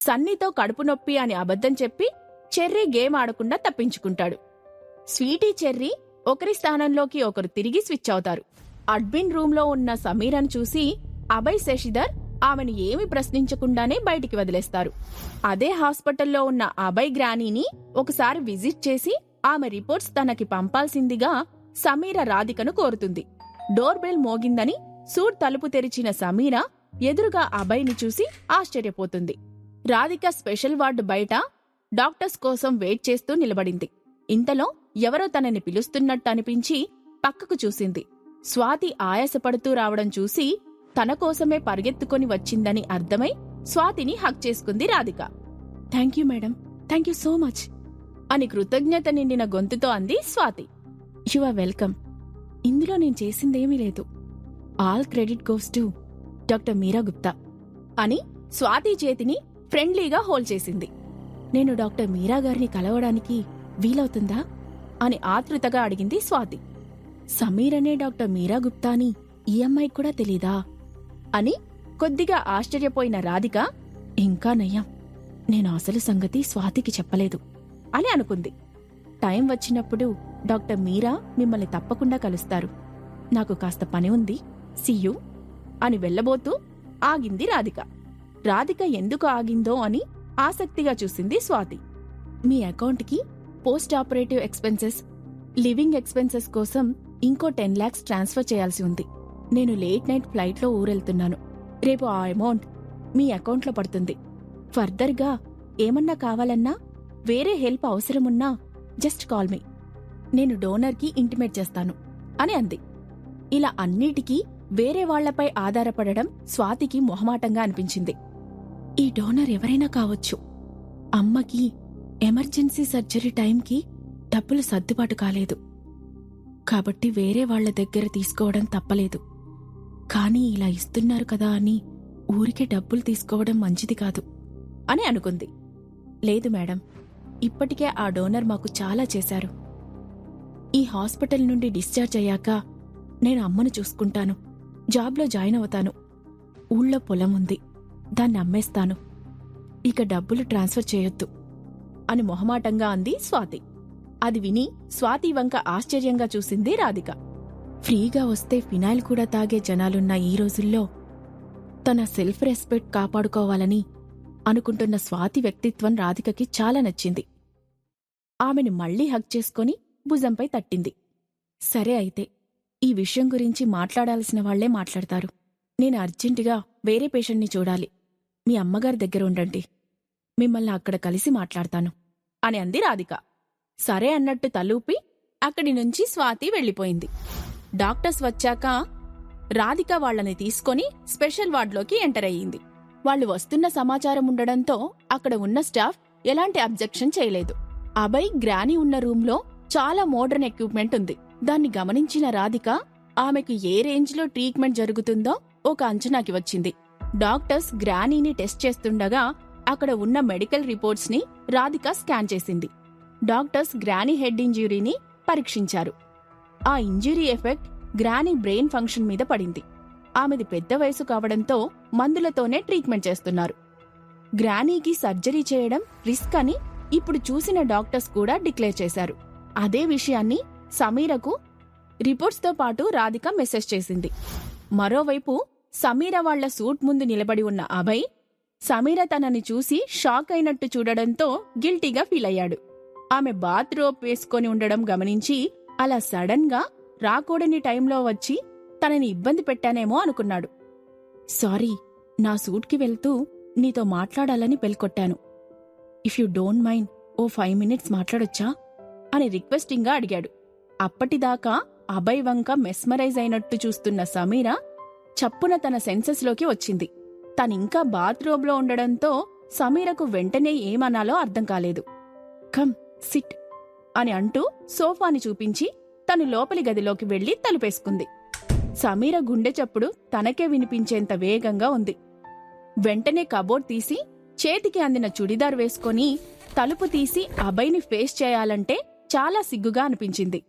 సన్నీతో కడుపు నొప్పి అని అబద్ధం చెప్పి చెర్రీ గేమ్ ఆడకుండా తప్పించుకుంటాడు. స్వీటీ, చెర్రీ ఒకరి స్థానంలోకి ఒకరు తిరిగి స్విచ్ అవుతారు. అడ్మిన్ రూంలో ఉన్న సమీరను చూసి అభయ్, శశిధర్ ఆమెను ఏమి ప్రశ్నించకుండానే బయటికి వదిలేస్తారు. అదే హాస్పిటల్లో ఉన్న అభయ్ గ్రానీని ఒకసారి విజిట్ చేసి ఆమె రిపోర్ట్స్ తనకి పంపాల్సిందిగా సమీర రాధికను కోరుతుంది. డోర్ బెల్ మోగిందని సూట్ తలుపు తెరిచిన సమీర ఎదురుగా అభయ్ని చూసి ఆశ్చర్యపోతుంది. రాధిక స్పెషల్ వార్డు బయట డాక్టర్స్ కోసం వెయిట్ చేస్తూ నిలబడింది. ఇంతలో ఎవరో తనని పిలుస్తున్నట్టు అనిపించి పక్కకు చూసింది. స్వాతి ఆయాసపడుతూ రావడం చూసి తన కోసమే పరిగెత్తుకొని వచ్చిందని అర్థమై స్వాతిని హగ్ చేసుకుంది Radhika. Thank you madam, thank you so much అని కృతజ్ఞత నిండిన గొంతుతో అంది స్వాతి. You are welcome. ఇందులో నేను చేసిందేమీ లేదు. All credit goes to doctor Meera Gupta అని స్వాతి చేతిని ఫ్రెండ్లీగా హోల్డ్ చేసింది. నేను డాక్టర్ మీరా గారిని కలవడానికి వీలవుతుందా అని ఆతృతగా అడిగింది స్వాతి. సమీరనే డాక్టర్ మీరా గుప్తా అని ఈ అమ్మాయికి కూడా తెలీదా అని కొద్దిగా ఆశ్చర్యపోయిన రాధిక, ఇంకా నయ్యం, నేను అసలు సంగతి స్వాతికి చెప్పలేదు అని అనుకుంది. టైం వచ్చినప్పుడు డాక్టర్ మీరా మిమ్మల్ని తప్పకుండా కలుస్తారు. నాకు కాస్త పని ఉంది, సీయూ అని వెళ్లబోతూ ఆగింది రాధిక. రాధిక ఎందుకు ఆగిందో అని ఆసక్తిగా చూసింది స్వాతి. మీ అకౌంట్కి post operative expenses, living expenses కోసం ఇంకో 10 lakhs ట్రాన్స్ఫర్ చేయాల్సి ఉంది. నేను లేట్ నైట్ ఫ్లైట్లో ఊరెళ్తున్నాను. రేపు ఆ అమౌంట్ మీ అకౌంట్లో పడుతుంది. ఫర్దర్గా ఏమన్నా కావాలన్నా, వేరే హెల్ప్ అవసరమున్నా జస్ట్ కాల్ మీ. నేను డోనర్కి ఇంటిమేట్ చేస్తాను అని అంది. ఇలా అన్నిటికీ వేరే వాళ్లపై ఆధారపడడం స్వాతికి మొహమాటంగా అనిపించింది. ఈ డోనర్ ఎవరైనా కావచ్చు. అమ్మకి ఎమర్జెన్సీ సర్జరీ టైంకి డబ్బులు సర్దుబాటు కాలేదు కాబట్టి వేరే వాళ్ల దగ్గర తీసుకోవడం తప్పలేదు. కానీ ఇలా ఇస్తున్నారు కదా అని ఊరికే డబ్బులు తీసుకోవడం మంచిది కాదు అని అనుకుంది. లేదు మేడం, ఇప్పటికే ఆ డోనర్ మాకు చాలా చేశారు. ఈ హాస్పిటల్ నుండి డిశ్చార్జ్ అయ్యాక నేను అమ్మను చూసుకుంటాను, జాబ్లో జాయిన్ అవుతాను. ఊళ్ళో పొలం ఉంది, దాన్ని అమ్మేస్తాను. ఇక డబ్బులు ట్రాన్స్ఫర్ చేయొద్దు అని మొహమాటంగా అంది స్వాతి. అది విని స్వాతి వంక ఆశ్చర్యంగా చూసింది రాధిక. ఫ్రీగా వస్తే ఫినాయిల్ కూడా తాగే జనాలున్న ఈ రోజుల్లో తన సెల్ఫ్ రెస్పెక్ట్ కాపాడుకోవాలని అనుకుంటున్న స్వాతి వ్యక్తిత్వం రాధికకి చాలా నచ్చింది. ఆమెను మళ్లీ హగ్ చేసుకుని భుజంపై తట్టింది. సరే అయితే, ఈ విషయం గురించి మాట్లాడాల్సిన వాళ్లే మాట్లాడతారు. నేను అర్జెంటుగా వేరే పేషెంట్ని చూడాలి. మీ అమ్మగారి దగ్గర ఉండండి, మిమ్మల్ని అక్కడ కలిసి మాట్లాడతాను అని అంది రాధిక. సరే అన్నట్టు తలూపి అక్కడి నుంచి స్వాతి వెళ్లిపోయింది. డాక్టర్స్ వచ్చాక రాధిక వాళ్లని తీసుకొని స్పెషల్ వార్డులోకి ఎంటర్ అయ్యింది. వాళ్లు వస్తున్న సమాచారం ఉండడంతో అక్కడ ఉన్న స్టాఫ్ ఎలాంటి అబ్జెక్షన్ చేయలేదు. అభయ్, గ్రానీ ఉన్న రూంలో చాలా మోడర్న్ ఎక్విప్మెంట్ ఉంది. దాన్ని గమనించిన రాధిక ఆమెకు ఏ రేంజ్లో ట్రీట్మెంట్ జరుగుతుందో ఒక అంచనాకి వచ్చింది. డాక్టర్స్ గ్రానీని టెస్ట్ చేస్తుండగా అక్కడ ఉన్న మెడికల్ రిపోర్ట్స్ ని రాధిక స్కాన్ చేసింది. డాక్టర్స్ గ్రానీ హెడ్ ఇంజ్యూరీని పరీక్షించారు. ఆ injury effect granny brain function మీద పడింది. ఆమెది పెద్ద వయసు కావడంతో మందులతోనే ట్రీట్మెంట్ చేస్తున్నారు. గ్రానీకి సర్జరీ చేయడం రిస్క్ అని ఇప్పుడు చూసిన డాక్టర్స్ కూడా డిక్లేర్ చేశారు. అదే విషయాన్ని సమీరకు రిపోర్ట్స్తో పాటు రాధిక మెసేజ్ చేసింది. మరోవైపు సమీర వాళ్ల సూట్ ముందు నిలబడి ఉన్న అభయ్, సమీర తనని చూసి షాక్ అయినట్టు చూడడంతో గిల్టీగా ఫీల్ అయ్యాడు. ఆమె బాత్ రోప్ వేసుకొని ఉండడం గమనించి అలా సడన్ గా రాకూడని టైంలో వచ్చి తనని ఇబ్బంది పెట్టానేమో అనుకున్నాడు. సారీ, నా సూట్కి వెళ్తూ నీతో మాట్లాడాలని బెల్కొట్టాను. ఇఫ్ యూ డోంట్ మైండ్ ఓ 5 minutes మాట్లాడొచ్చా అని రిక్వెస్టింగ్గా అడిగాడు. అప్పటిదాకా అభయ్ వంక మెస్మరైజ్ అయినట్టు చూస్తున్న సమీర చప్పున తన సెన్సెస్లోకి వచ్చింది. తనింకా బాత్రూంలో ఉండడంతో సమీరకు వెంటనే ఏమనాలో అర్థం కాలేదు. కమ్ సిట్ అని అంటూ సోఫాని చూపించి తను లోపలి గదిలోకి వెళ్లి తలుపేసుకుంది. సమీర గుండె చప్పుడు తనకే వినిపించేంత వేగంగా ఉంది. వెంటనే కబోర్డ్ తీసి చేతికి అందిన చుడిదార్ వేసుకొని తలుపు తీసి అభయ్ని ఫేస్ చేయాలంటే చాలా సిగ్గుగా అనిపించింది.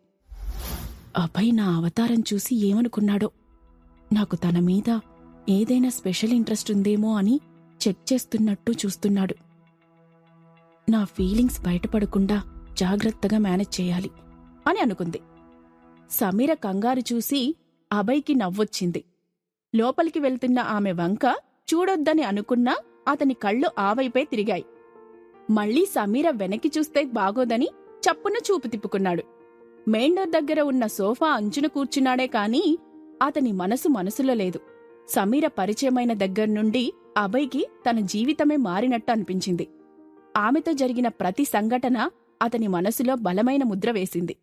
అభయ్ నా అవతారం చూసి ఏమనుకున్నాడో, నాకు తన మీద ఏదైనా స్పెషల్ ఇంట్రెస్ట్ ఉందేమో అని చెక్ చేస్తున్నట్టు చూస్తున్నాడు. నా ఫీలింగ్స్ బయటపడకుండా జాగ్రత్తగా మేనేజ్ చేయాలి అని అనుకుంది. సమీర కంగారు చూసి అభయ్కి నవ్వొచ్చింది. లోపలికి వెళ్తున్న ఆమె వంక చూడొద్దని అనుకున్నా అతని కళ్ళు ఆ వైపే తిరిగాయి. మళ్లీ సమీర వెనక్కి చూస్తే బాగోదని చప్పున చూపు తిప్పుకున్నాడు. మెయిన్ డోర్ దగ్గర ఉన్న సోఫా అంచున కూర్చున్నాడే కాని అతని మనసులో లేదు. సమీర పరిచయమైన దగ్గర్నుండి అభయ్కి తన జీవితమే మారినట్టు అనిపించింది. ఆమెతో జరిగిన ప్రతి సంఘటన అతని మనసులో బలమైన ముద్ర వేసింది.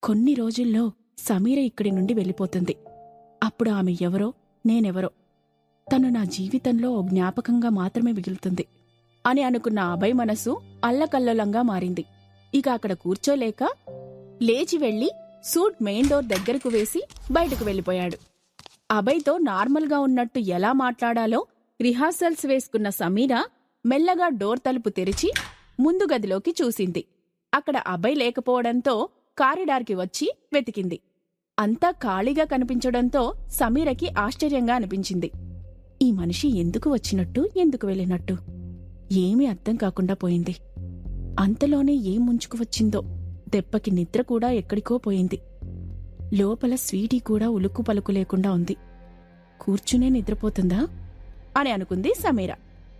కొన్ని రోజుల్లో సమీర ఇక్కడి నుండి వెళ్ళిపోతుంది. అప్పుడు ఆమె ఎవరో నేనెవరో, తను నా జీవితంలో ఓ జ్ఞాపకంగా మాత్రమే మిగులుతుంది అని అనుకున్న అభయ్ మనసు అల్లకల్లోలంగా మారింది. ఇక అక్కడ కూర్చోలేక లేచి వెళ్లి సూట్ మెయిన్ డోర్ దగ్గరకు వేసి బయటకు వెళ్ళిపోయాడు. అభయ్తో నార్మల్గా ఉన్నట్టు ఎలా మాట్లాడాలో రిహార్సల్స్ వేసుకున్న సమీర మెల్లగా డోర్ తలుపు తెరిచి ముందు గదిలోకి చూసింది. అక్కడ అభయ్ లేకపోవడంతో కారిడార్కి వచ్చి వెతికింది. అంతా ఖాళీగా కనిపించడంతో సమీరకి ఆశ్చర్యంగా అనిపించింది. ఈ మనిషి ఎందుకు వచ్చినట్టు, ఎందుకు వెళ్ళినట్టు ఏమీ అర్థం కాకుండా పోయింది. అంతలోనే ఏం ముంచుకు వచ్చిందో. దెబ్బకి నిద్ర కూడా ఎక్కడికో పోయింది. లోపల స్వీటీ కూడా ఉలుక్కు పలుకు లేకుండా ఉంది. కూర్చునే నిద్రపోతుందా అని అనుకుంది సమీర.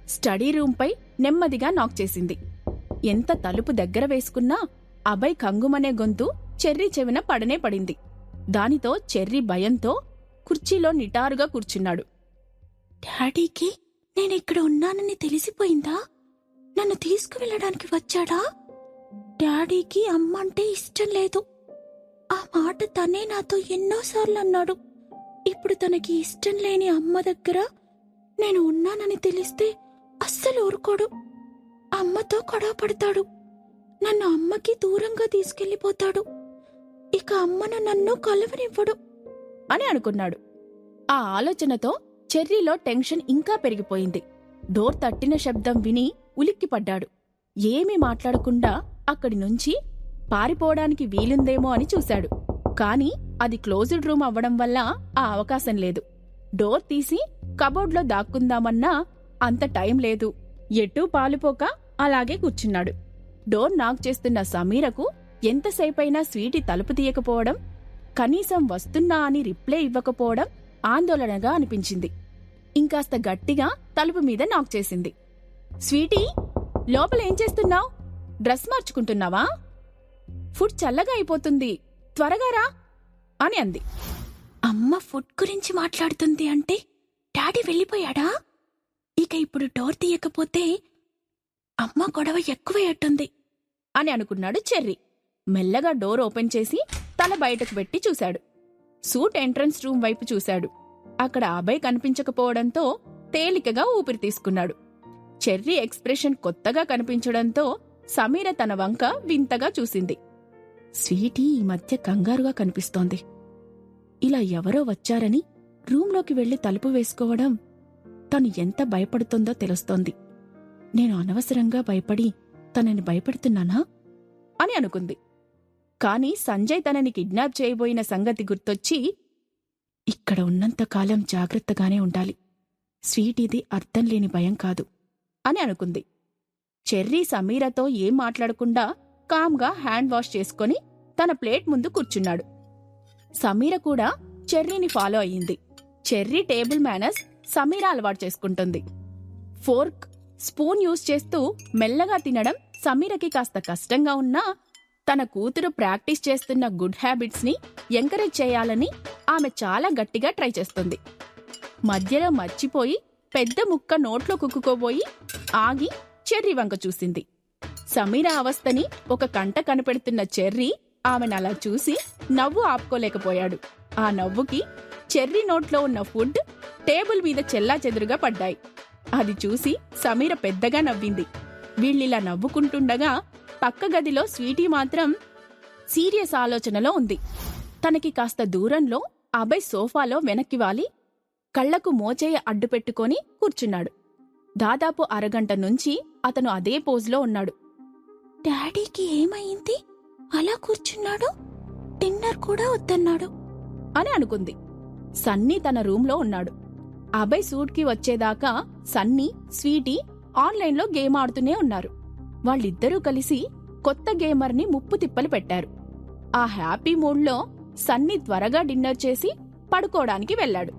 స్టడీ రూంపై నెమ్మదిగా నాక్ చేసింది. ఎంత తలుపు దగ్గర వేసుకున్నా అభయ్ కంగుమనే గొంతు చెర్రీ చెవిన పడనే పడింది. దానితో చెర్రీ భయంతో కుర్చీలో నిటారుగా కూర్చున్నాడు. డాడీకి నేనిక్కడ ఉన్నానని తెలిసిపోయిందా? నన్ను తీసుకువెళ్ళడానికి వచ్చాడా? డాడీకి అమ్మంటే ఇష్టం లేదు. ఆ మాట తనే నాతో ఎన్నోసార్లు అన్నాడు. ఇప్పుడు తనకి ఇష్టం లేని అమ్మ దగ్గర నేను ఉన్నానని తెలిస్తే అస్సలు ఊరుకోడు. అమ్మతో గొడవ పడతాడు. నన్ను అమ్మకి దూరంగా తీసుకెళ్లిపోతాడు. ఇక అమ్మను నన్ను కలవనివ్వడు అని అనుకున్నాడు. ఆ ఆలోచనతో చెర్రీలో టెన్షన్ ఇంకా పెరిగిపోయింది. డోర్ తట్టిన శబ్దం విని ఉలిక్కిపడ్డాడు. ఏమీ మాట్లాడకుండా అక్కడి నుంచి పారిపోవడానికి వీలుందేమో అని చూశాడు. కాని అది క్లోజ్డ్ రూమ్ అవ్వడం వల్ల ఆ అవకాశం లేదు. డోర్ తీసి కబోర్డ్లో దాక్కుందామన్నా అంత టైం లేదు. ఎటూ పాలుపోక అలాగే కూర్చున్నాడు. డోర్ నాక్ చేస్తున్న సమీరకు ఎంతసేపైనా స్వీటీ తలుపు తీయకపోవడం, కనీసం వస్తున్నా అని రిప్లై ఇవ్వకపోవడం ఆందోళనగా అనిపించింది. ఇంకాస్త గట్టిగా తలుపు మీద నాక్ చేసింది. స్వీటీ, లోపలేం చేస్తున్నావ్? డ్రెస్ మార్చుకుంటున్నావా? ఫుడ్ చల్లగా అయిపోతుంది, త్వరగా రా అని అంది. అమ్మ ఫుడ్ గురించి మాట్లాడుతుంది అంటే డాడీ వెళ్ళిపోయాడా? ఇక ఇప్పుడు డోర్ తీయకపోతే అమ్మ గొడవ ఎక్కువయ్యట్టుంది అని అనుకున్నాడు చెర్రీ. మెల్లగా డోర్ ఓపెన్ చేసి తల బయటకు పెట్టి చూశాడు. సూట్ ఎంట్రన్స్ రూమ్ వైపు చూశాడు. అక్కడ అభయ్ కనిపించకపోవడంతో తేలికగా ఊపిరి తీసుకున్నాడు. చెర్రీ ఎక్స్ప్రెషన్ కొత్తగా కనిపించడంతో సమీర తన వంక వింతగా చూసింది. స్వీటీ ఈ మధ్య కంగారుగా కనిపిస్తోంది. ఇలా ఎవరో వచ్చారని రూంలోకి వెళ్లి తలుపు వేసుకోవడం తను ఎంత భయపడుతుందో తెలుస్తోంది. నేను అనవసరంగా భయపడి తనని భయపెడుతున్నానా అని అనుకుంది. కాని సంజయ్ తనని కిడ్నాప్ చేయబోయిన సంగతి గుర్తొచ్చి ఇక్కడ ఉన్నంతకాలం జాగ్రత్తగానే ఉండాలి. స్వీటీది అర్థం లేని భయం కాదు అని అనుకుంది. చెర్రీ సమీరతో ఏం మాట్లాడకుండా కామ్గా హ్యాండ్ వాష్ చేసుకుని తన ప్లేట్ ముందు కూర్చున్నాడు. సమీర కూడా చెర్రీని ఫాలో అయ్యింది. చెర్రీ టేబుల్ మేనర్స్ సమీర అలవాటు చేసుకుంటుంది. ఫోర్క్, స్పూన్ యూజ్ చేస్తూ మెల్లగా తినడం సమీరకి కాస్త కష్టంగా ఉన్నా తన కూతురు ప్రాక్టీస్ చేస్తున్న గుడ్ హ్యాబిట్స్ ని ఎంకరేజ్ చేయాలని ఆమె చాలా గట్టిగా ట్రై చేస్తుంది. మధ్యలో మర్చిపోయి పెద్ద ముక్క నోట్లో కుక్కుకోబోయి ఆగి చెర్రీ వంక చూసింది. సమీర అవస్థని ఒక కంట కనిపెడుతున్న చెర్రీ ఆమెనలా చూసి నవ్వు ఆపుకోలేకపోయాడు. ఆ నవ్వుకి చెర్రీ నోట్లో ఉన్న ఫుడ్ టేబుల్ మీద చెల్లాచెదురుగా పడ్డాయి. అది చూసి సమీర పెద్దగా నవ్వింది. వీళ్ళిలా నవ్వుకుంటుండగా పక్క గదిలో స్వీటీ మాత్రం సీరియస్ ఆలోచనలో ఉంది. తనకి కాస్త దూరంలో అభయ్ సోఫాలో వెనక్కి వాలి కళ్లకు మోచేయ అడ్డుపెట్టుకొని కూర్చున్నాడు. దాదాపు అరగంట నుంచి అతను అదే పోజ్లో ఉన్నాడు. డాడీకి ఏమైంది? అలా కూర్చున్నాడు? డిన్నర్ కూడా వద్దన్నాడు అని అనుకుంది. సన్నీ తన రూంలో ఉన్నాడు. అభయ్ సూట్కి వచ్చేదాకా సన్నీ, స్వీటీ ఆన్లైన్లో గేమ్ ఆడుతూనే ఉన్నారు. వాళ్ళిద్దరూ కలిసి కొత్త గేమర్ని ముప్పు తిప్పలు పెట్టారు. ఆ హ్యాపీ మూడ్లో సన్నీ త్వరగా డిన్నర్ చేసి పడుకోవడానికి వెళ్లాడు.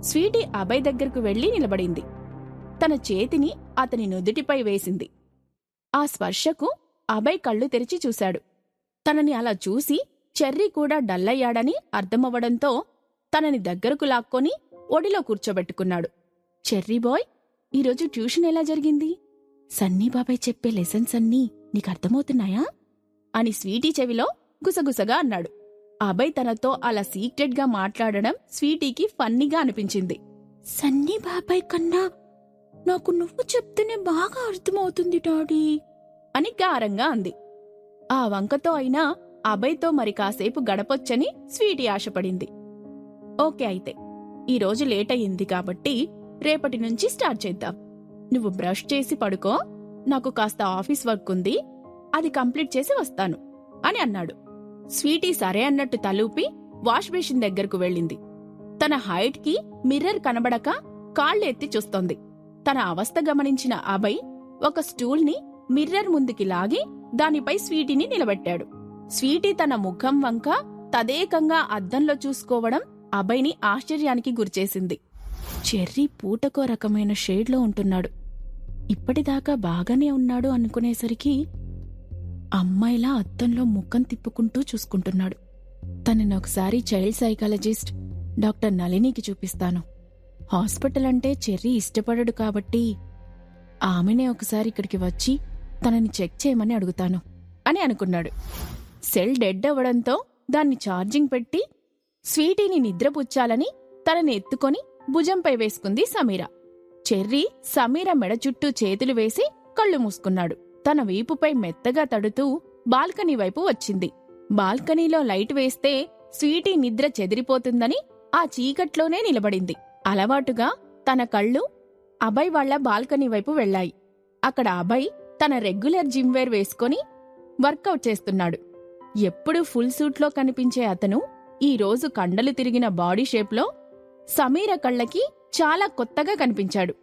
స్వీటీ అభయ్ దగ్గరకు వెళ్లి నిలబడింది. తన చేతిని అతని నుదుటిపై వేసింది. ఆ స్పర్శకు అభయ్ కళ్ళు తెరిచి చూశాడు. తనని అలా చూసి చెర్రీ కూడా డల్లయ్యాడని అర్థమవ్వడంతో తనని దగ్గరకు లాక్కొని ఒడిలో కూర్చోబెట్టుకున్నాడు. చెర్రీ బాయ్, ఈరోజు ట్యూషన్ ఎలా జరిగింది? సన్నీ బాబాయ్ చెప్పే లెసన్స్ అన్నీ నీకర్థమవుతున్నాయా అని స్వీటీ చెవిలో గుసగుసగా అన్నాడు. అభయ్ తనతో అలా సీక్రెట్గా మాట్లాడడం స్వీటీకి ఫన్నీగా అనిపించింది. సన్నీ బాబాయ్ కన్నా నాకు నువ్వు చెప్తేనే బాగా అర్థమవుతుంది డాడీ అని గారంగా అంది. ఆ వంకతో అయినా అభయ్తో మరి కాసేపు గడపొచ్చని స్వీటీ ఆశపడింది. ఓకే, అయితే ఈరోజు లేట్ అయ్యింది కాబట్టి రేపటి నుంచి స్టార్ట్ చేద్దాం. నువ్వు బ్రష్ చేసి పడుకో, నాకు కాస్త ఆఫీస్ వర్క్ ఉంది, అది కంప్లీట్ చేసి వస్తాను అని అన్నాడు. స్వీటీ సరే అన్నట్టు తలూపి వాష్ బేసిన్ దగ్గరకు వెళ్ళింది. తన హైట్కి మిర్రర్ కనబడక కాళ్ళు ఎత్తి చూస్తోంది. తన అవస్థ గమనించిన అభయ్ ఒక స్టూల్ని మిర్రర్ ముందుకి లాగి దానిపై స్వీటీని నిలబెట్టాడు. స్వీటీ తన ముఖం వంక తదేకంగా అద్దంలో చూసుకోవడం అభయ్ని ఆశ్చర్యానికి గురిచేసింది. చెర్రీ పూటకో రకమైన షేడ్లో ఉంటున్నాడు. ఇప్పటిదాకా బాగానే ఉన్నాడు అనుకునేసరికి అమ్మాయిలా అద్దంలో ముఖం తిప్పుకుంటూ చూసుకుంటున్నాడు. తనని ఒకసారి చైల్డ్ సైకాలజిస్ట్ డాక్టర్ నళినికి చూపిస్తాను. హాస్పిటల్ అంటే చెర్రీ ఇష్టపడడు కాబట్టి ఆమెనే ఒకసారి ఇక్కడికి వచ్చి తనని చెక్ చేయమని అడుగుతాను అని అనుకున్నాడు. సెల్ డెడ్ అవ్వడంతో దాన్ని ఛార్జింగ్ పెట్టి స్వీటీని నిద్రపుచ్చాలని తనని ఎత్తుకొని భుజంపై వేసుకుంది సమీర. చెర్రీ సమీర మెడ చుట్టూ చేతులు వేసి కళ్ళు మూసుకున్నాడు. తన వీపుపై మెత్తగా తడుతూ బాల్కనీ వైపు వచ్చింది. బాల్కనీలో లైట్ వేస్తే స్వీటీ నిద్ర చెదిరిపోతుందని ఆ చీకట్లోనే నిలబడింది. అలవాటుగా తన కళ్ళు అభయ్ వాళ్ల బాల్కనీ వైపు వెళ్లాయి. అక్కడ అభయ్ తన రెగ్యులర్ జిమ్ వేర్ వేసుకొని వర్కౌట్ చేస్తున్నాడు. ఎప్పుడూ ఫుల్ సూట్లో కనిపించే అతను ఈరోజు కండలు తిరిగిన బాడీ షేప్లో సమీర కళ్ళకి చాలా కొత్తగా కనిపించాడు.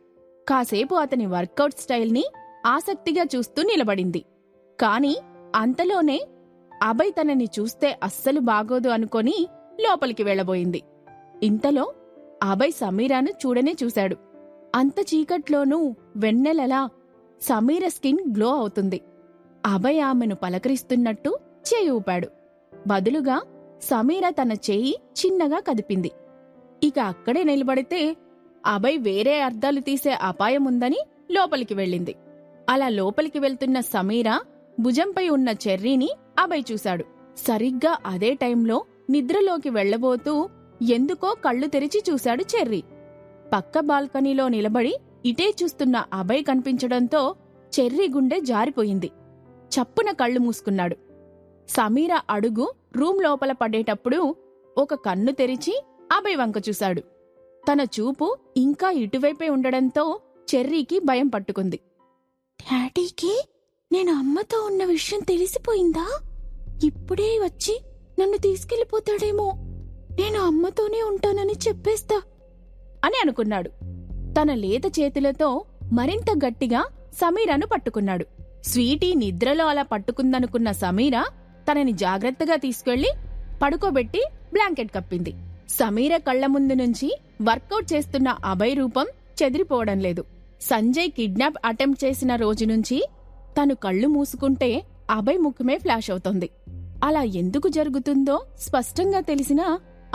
కాసేపు అతని వర్కౌట్ స్టైల్ని ఆసక్తిగా చూస్తూ నిలబడింది. కాని అంతలోనే అభయ్ తనని చూస్తే అస్సలు బాగోదు అనుకొని లోపలికి వెళ్లబోయింది. ఇంతలో అభయ్ సమీరాను చూడనే చూశాడు. అంత చీకట్లోనూ వెన్నెలలా సమీర స్కిన్ గ్లో అవుతుంది. అభయ్ ఆమెను పలకరిస్తున్నట్టు చేయి ఊపాడు. బదులుగా సమీర తన చేయి చిన్నగా కదిపింది. ఇక అక్కడే నిలబడితే అభయ్ వేరే అర్థాలు తీసే అపాయముందని లోపలికి వెళ్ళింది. అలా లోపలికి వెళ్తున్న సమీర భుజంపై ఉన్న చెర్రీని అభయ్ చూశాడు. సరిగ్గా అదే టైంలో నిద్రలోకి వెళ్లబోతూ ఎందుకో కళ్ళు తెరిచి చూశాడు చెర్రీ. పక్క బాల్కనీలో నిలబడి ఇటే చూస్తున్న అభయ్ కనిపించడంతో చెర్రీ గుండె జారిపోయింది. చప్పున కళ్ళు మూసుకున్నాడు. సమీర అడుగు రూమ్ లోపల పడేటప్పుడు ఒక కన్ను తెరిచి అభయ్ వంక చూశాడు. తన చూపు ఇంకా ఇటువైపే ఉండడంతో చెర్రీకి భయం పట్టుకుంది. డాడీకి నేను అమ్మతో ఉన్న విషయం తెలిసిపోయిందా? ఇప్పుడే వచ్చి నన్ను తీసుకెళ్లిపోతాడేమో. నేను అమ్మతోనే ఉంటానని చెప్పేస్తా అని అనుకున్నాడు. తన లేత చేతులతో మరింత గట్టిగా సమీరను పట్టుకున్నాడు. స్వీటీ నిద్రలో అలా పట్టుకుందనుకున్న సమీర తనని జాగ్రత్తగా తీసుకెళ్లి పడుకోబెట్టి బ్లాంకెట్ కప్పింది. సమీర కళ్ల ముందు నుంచి వర్కౌట్ చేస్తున్న అభయ్ రూపం చెదిరిపోవడం లేదు. సంజయ్ కిడ్నాప్ అటెంప్ట్ చేసిన రోజు నుంచి తను కళ్ళు మూసుకుంటే అభయ్ ముఖమే ఫ్లాష్ అవుతోంది. అలా ఎందుకు జరుగుతుందో స్పష్టంగా తెలిసినా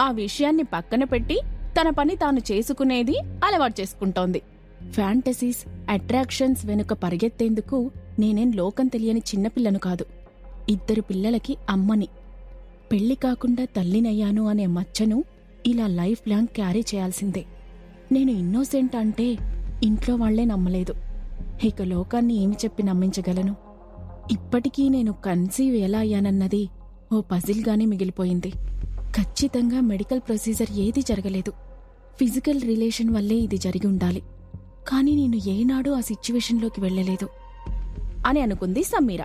ఆ విషయాన్ని పక్కన పెట్టి తన పని తాను చేసుకునేది అలవాటు చేసుకుంటోంది. ఫ్యాంటసీస్, అట్రాక్షన్స్ వెనుక పరిగెత్తేందుకు నేనేం లోకం తెలియని చిన్నపిల్లను కాదు. 2 పిల్లలకి అమ్మని. పెళ్లి కాకుండా తల్లినయ్యాను అనే మచ్చను ఇలా లైఫ్ లాంగ్ క్యారీ చేయాల్సిందే. నేను ఇన్నోసెంట్ అంటే ఇంట్లో వాళ్లే నమ్మలేదు. ఇక లోకాన్ని ఏమి చెప్పి నమ్మించగలను? ఇప్పటికీ నేను కన్సీవ్ ఎలా అయ్యానన్నది ఓ పజిల్గానే మిగిలిపోయింది. ఖచ్చితంగా మెడికల్ ప్రొసీజర్ ఏదీ జరగలేదు. ఫిజికల్ రిలేషన్ వల్లే ఇది జరిగి ఉండాలి. కానీ నేను ఏనాడూ ఆ సిచ్యువేషన్లోకి వెళ్లలేదు అని అనుకుంది సమీర.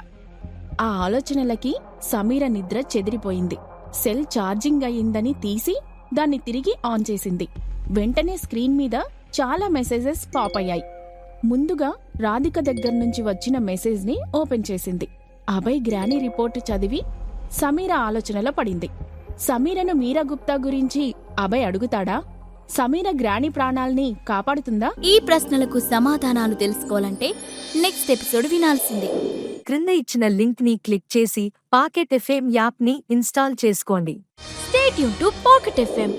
ఆ ఆలోచనలకి సమీర నిద్ర చెదిరిపోయింది. సెల్ ఛార్జింగ్ అయ్యిందని తీసి దాన్ని తిరిగి ఆన్ చేసింది. వెంటనే స్క్రీన్ మీద చాలా మెసేజెస్ పాప్ అయ్యాయి. ముందుగా రాధిక దగ్గర నుంచి వచ్చిన మెసేజ్ని ఓపెన్ చేసింది. అభయ్ గ్రానీ రిపోర్టు చదివి సమీర ఆలోచనలో పడింది. సమీరను మీరా గుప్తా గురించి అభయ్ అడుగుతాడా? సమీర గ్రానీ ప్రాణాల్ని కాపాడుతుందా? ఈ ప్రశ్నలకు సమాధానాలు తెలుసుకోవాలంటే నెక్స్ట్ ఎపిసోడ్ వినాల్సిందే. క్రింద ఇచ్చిన లింక్ ని క్లిక్ చేసి పాకెట్ ఎఫ్ఎం యాప్ ని ఇన్స్టాల్ చేసుకోండి. Stay tune to pocket FM.